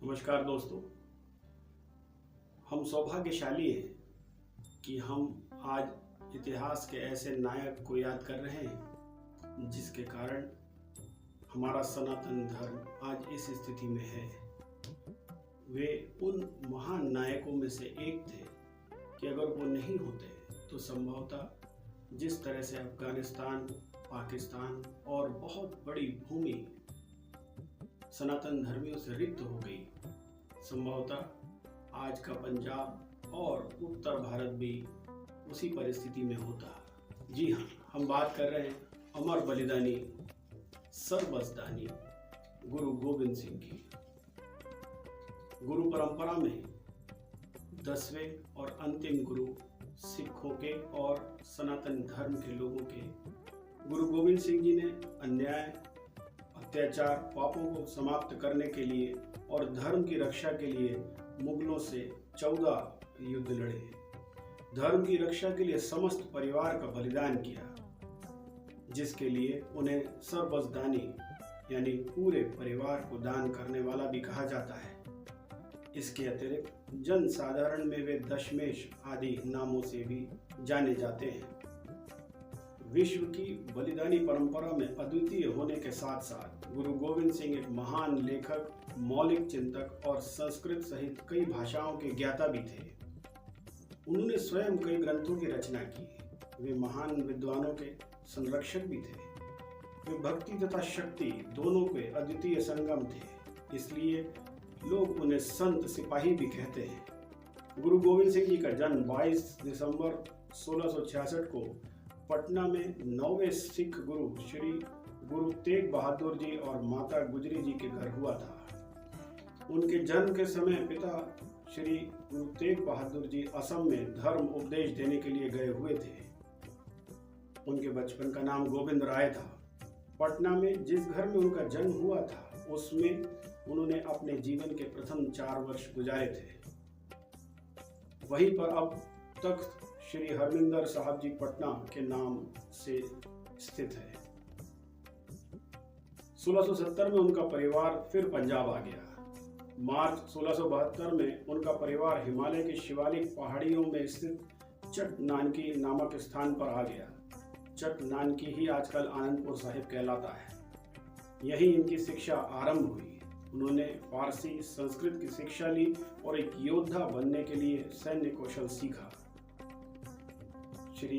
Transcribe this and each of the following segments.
नमस्कार दोस्तों। हम सौभाग्यशाली हैं कि हम आज इतिहास के ऐसे नायक को याद कर रहे हैं जिसके कारण हमारा सनातन धर्म आज इस स्थिति में है। वे उन महान नायकों में से एक थे कि अगर वो नहीं होते तो संभवतः जिस तरह से अफगानिस्तान, पाकिस्तान और बहुत बड़ी भूमि सनातन धर्मियों से रिक्त हो गई, संभवतः आज का पंजाब और उत्तर भारत भी उसी परिस्थिति में होता। जी हाँ, हम बात कर रहे हैं अमर बलिदानी सर्वसदानी गुरु गोविंद सिंह की। गुरु परंपरा में 10वें और अंतिम गुरु सिखों के और सनातन धर्म के लोगों के गुरु गोविंद सिंह जी ने अन्याय, अत्याचार, पापों को समाप्त करने के लिए और धर्म की रक्षा के लिए मुगलों से 14 युद्ध लड़े। धर्म की रक्षा के लिए समस्त परिवार का बलिदान किया, जिसके लिए उन्हें सर्वसदानी यानी पूरे परिवार को दान करने वाला भी कहा जाता है। इसके अतिरिक्त जन साधारण में वे दशमेश आदि नामों से भी जाने जाते हैं। विश्व की बलिदानी परंपरा में अद्वितीय होने के साथ साथ गुरु गोविंद सिंह एक महान लेखक, मौलिक चिंतक और संस्कृत सहित कई भाषाओं के ज्ञाता भी थे। उन्होंने स्वयं कई ग्रंथों की रचना की। वे महान विद्वानों के संरक्षक भी थे। वे भक्ति तथा शक्ति दोनों के अद्वितीय संगम थे, इसलिए लोग उन्हें संत सिपाही भी कहते हैं। गुरु गोविंद सिंह जी का जन्म 22 दिसंबर 1666 को पटना में 9वें सिख गुरु श्री गुरु तेग बहादुर जी और माता गुजरी जी के घर हुआ था। उनके जन्म के समय पिता श्री गुरु तेग बहादुर जी असम में धर्म उपदेश देने के लिए गए हुए थे। उनके बचपन का नाम गोविंद राय था। पटना में जिस घर में उनका जन्म हुआ था उसमें उन्होंने अपने जीवन के प्रथम 4 वर्ष गुजारे थे। वहीं पर अब तख्त श्री हरमिंदर साहब जी पटना के नाम से स्थित है। 1670 में उनका परिवार फिर पंजाब आ गया। मार्च 1672 में उनका परिवार हिमालय के शिवालिक पहाड़ियों में स्थित चट नानकी नामक स्थान पर आ गया। चट नानकी ही आजकल आनंदपुर साहिब कहलाता है। यही इनकी शिक्षा आरंभ हुई। उन्होंने फारसी, संस्कृत की शिक्षा ली और एक योद्धा बनने के लिए सैन्य कौशल सीखा। श्री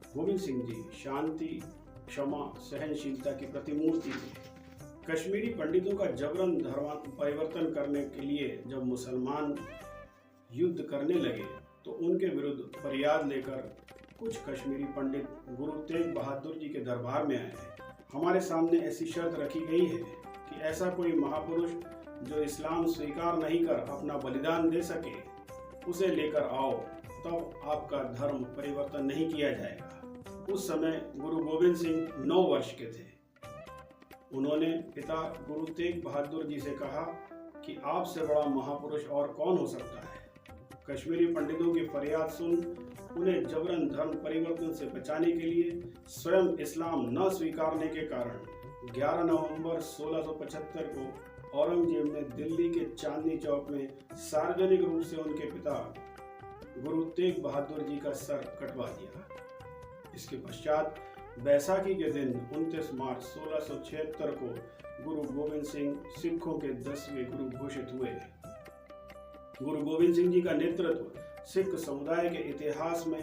गोविंद सिंह जी शांति, क्षमा, सहनशीलता की प्रतिमूर्ति थे। कश्मीरी पंडितों का जबरन धर्म परिवर्तन करने के लिए जब मुसलमान युद्ध करने लगे तो उनके विरुद्ध फरियाद लेकर कुछ कश्मीरी पंडित गुरु तेग बहादुर जी के दरबार में आए। हमारे सामने ऐसी शर्त रखी गई है कि ऐसा कोई महापुरुष जो इस्लाम स्वीकार नहीं कर अपना बलिदान दे सके उसे लेकर आओ, तब आपका धर्म परिवर्तन नहीं किया जाएगा। उस समय गुरु गोविंद सिंह 9 वर्ष के थे। उन्होंने पिता गुरु तेग बहादुर जी से कहा कि आपसे बड़ा महापुरुष और कौन हो सकता है। कश्मीरी पंडितों की फरियाद सुन उन्हें जबरन धर्म परिवर्तन से बचाने के लिए स्वयं इस्लाम न स्वीकारने के कारण 11 नवंबर 1675 को औरंगजेब ने दिल्ली के चांदनी चौक में सार्वजनिक रूप से उनके पिता गुरु तेग बहादुर जी का सर कटवा दिया। इसके पश्चात बैसाखी के दिन 29 मार्च 1676 को गुरु गोविंद सिंह सिखों के 10वें गुरु घोषित हुए। गुरु गोविंद सिंह जी का नेतृत्व सिख समुदाय के इतिहास में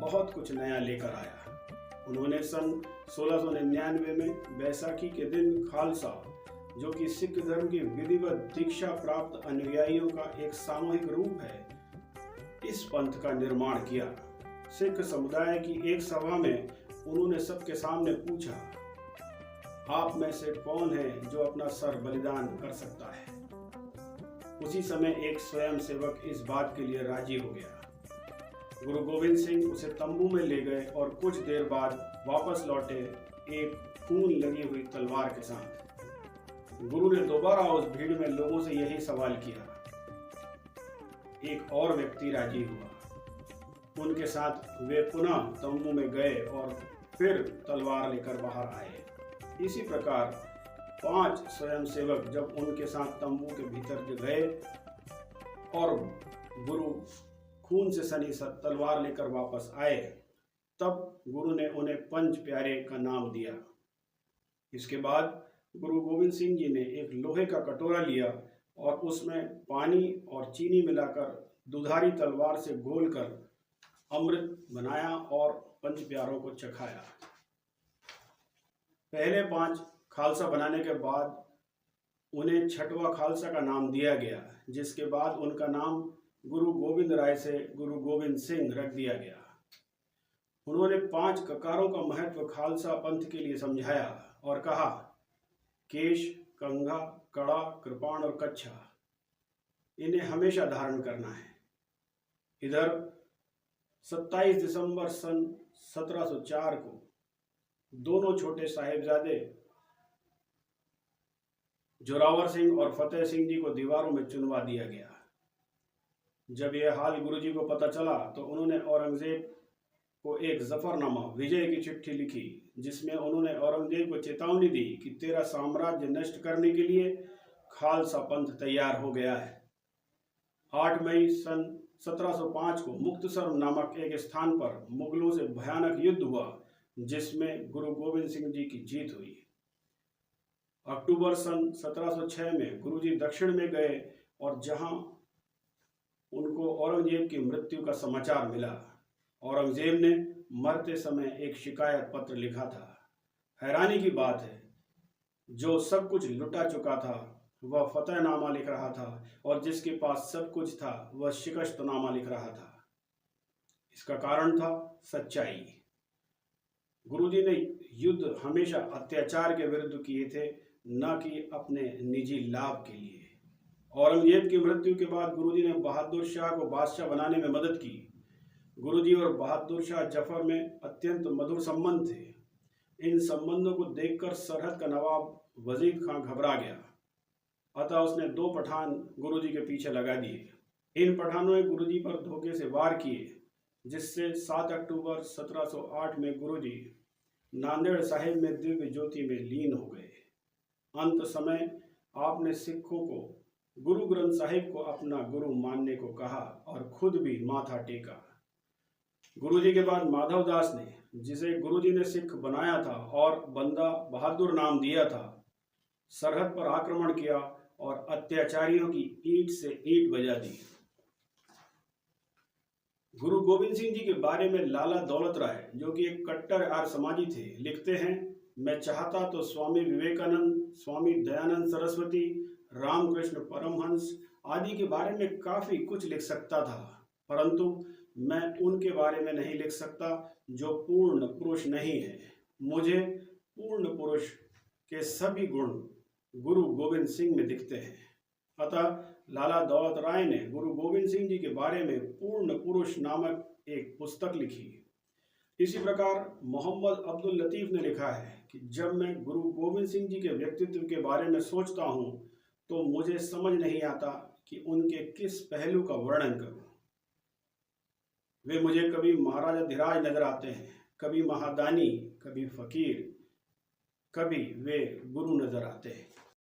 बहुत कुछ नया लेकर आया। उन्होंने सन 1699 में बैसाखी के दिन खालसा, जो कि सिख धर्म की विधिवत दीक्षा प्राप्त अनुयायियों का एक सामूहिक रूप है, इस पंथ का निर्माण किया। सिख समुदाय की एक सभा में उन्होंने सबके सामने पूछा, आप में से कौन है जो अपना सर बलिदान कर सकता है। उसी समय एक स्वयं सेवक इस बात के लिए राजी हो गया। गुरु गोविंद सिंह उसे तंबू में ले गए और कुछ देर बाद वापस लौटे एक खून लगी हुई तलवार के साथ। गुरु ने दोबारा उस भीड़ में लोगों से यही सवाल किया। एक और व्यक्ति राजी हुआ। उनके साथ वे पुनः तंबू में गए और फिर तलवार लेकर बाहर आए। इसी प्रकार 5 स्वयंसेवक जब उनके साथ तंबू के भीतर गए और गुरु खून से सनी तलवार लेकर वापस आए, तब गुरु ने उन्हें पंच प्यारे का नाम दिया। इसके बाद गुरु गोविंद सिंह जी ने एक लोहे का कटोरा लिया और उसमें पानी और चीनी मिलाकर दुधारी तलवार से घोलकर अमृत बनाया और पंच प्यारों को चखाया। पहले 5 खालसा बनाने के बाद उन्हें छठवां खालसा का नाम दिया गया, जिसके बाद उनका नाम गुरु गोविंद राय से गुरु गोविंद सिंह रख दिया गया। उन्होंने 5 ककारों का महत्व खालसा पंथ के लिए समझाया और कहा, केश, कंघा, कड़ा, कृपाण और कच्छा, इन्हें हमेशा धारण करना है। इधर 27 दिसंबर सन 1704 को दोनों छोटे साहिबजादे जोरावर सिंह और फतेह सिंह जी को दीवारों में चुनवा दिया गया। जब यह हाल गुरुजी को पता चला तो उन्होंने औरंगजेब को एक जफरनामा विजय की चिट्ठी लिखी, जिसमें उन्होंने औरंगजेब को चेतावनी दी कि तेरा साम्राज्य नष्ट करने के लिए खालसा पंथ तैयार हो गया है। 8 मई सन 1705 को मुक्तसर नामक एक स्थान पर मुगलों से भयानक युद्ध हुआ, जिसमें गुरु गोविंद सिंह जी की जीत हुई। अक्टूबर सन 1706 में गुरुजी दक्षिण में गए और जहां उनको औरंगजेब की मृत्यु का समाचार मिला। औरंगजेब ने मरते समय एक शिकायत पत्र लिखा था। हैरानी की बात है, जो सब कुछ लुटा चुका था वह फतेहनामा लिख रहा था और जिसके पास सब कुछ था वह शिकस्तनामा लिख रहा था। इसका कारण था सच्चाई। गुरुजी ने युद्ध हमेशा अत्याचार के विरुद्ध किए थे, न कि अपने निजी लाभ के लिए। औरंगजेब की मृत्यु के बाद गुरुजी ने बहादुर शाह को बादशाह बनाने में मदद की। गुरुजी और बहादुर शाह जफर में अत्यंत मधुर संबंध थे। इन संबंधों को देखकर सरहद का नवाब वजीद खां घबरा गया, अतः उसने 2 पठान गुरुजी के पीछे लगा दिए। इन पठानों ने गुरुजी पर धोखे से वार किए, जिससे 7 अक्टूबर 1708 में गुरुजी नांदेड़ साहिब में दिव्य ज्योति में लीन हो गए। अंत समय आपने सिखों को गुरु ग्रंथ साहिब को अपना गुरु मानने को कहा और खुद भी माथा टेका। गुरुजी के बाद माधव दास ने, जिसे गुरुजी ने सिख बनाया था और बंदा बहादुर नाम दिया था, सरहद पर आक्रमण किया और अत्याचारियों की ईंट से ईंट बजा दी। गुरु गोविंद सिंह जी के बारे में लाला दौलत राय, जो कि एक कट्टर आर्य समाजी थे, लिखते हैं, मैं चाहता तो स्वामी विवेकानंद, स्वामी दयानंद सरस्वती, रामकृष्ण परमहंस आदि के बारे में काफी कुछ लिख सकता था, परंतु मैं उनके बारे में नहीं लिख सकता जो पूर्ण पुरुष नहीं है। मुझे पूर्ण पुरुष के सभी गुण गुरु गोविंद सिंह में दिखते हैं। अतः लाला दौलत राय ने गुरु गोविंद सिंह जी के बारे में पूर्ण पुरुष नामक एक पुस्तक लिखी। इसी प्रकार मोहम्मद अब्दुल लतीफ ने लिखा है कि जब मैं गुरु गोविंद सिंह जी के व्यक्तित्व के बारे में सोचता हूँ तो मुझे समझ नहीं आता कि उनके किस पहलू का वर्णन करूं। वे मुझे कभी महाराजा धीराज नजर आते हैं, कभी महादानी, कभी फकीर, कभी वे गुरु नजर आते हैं।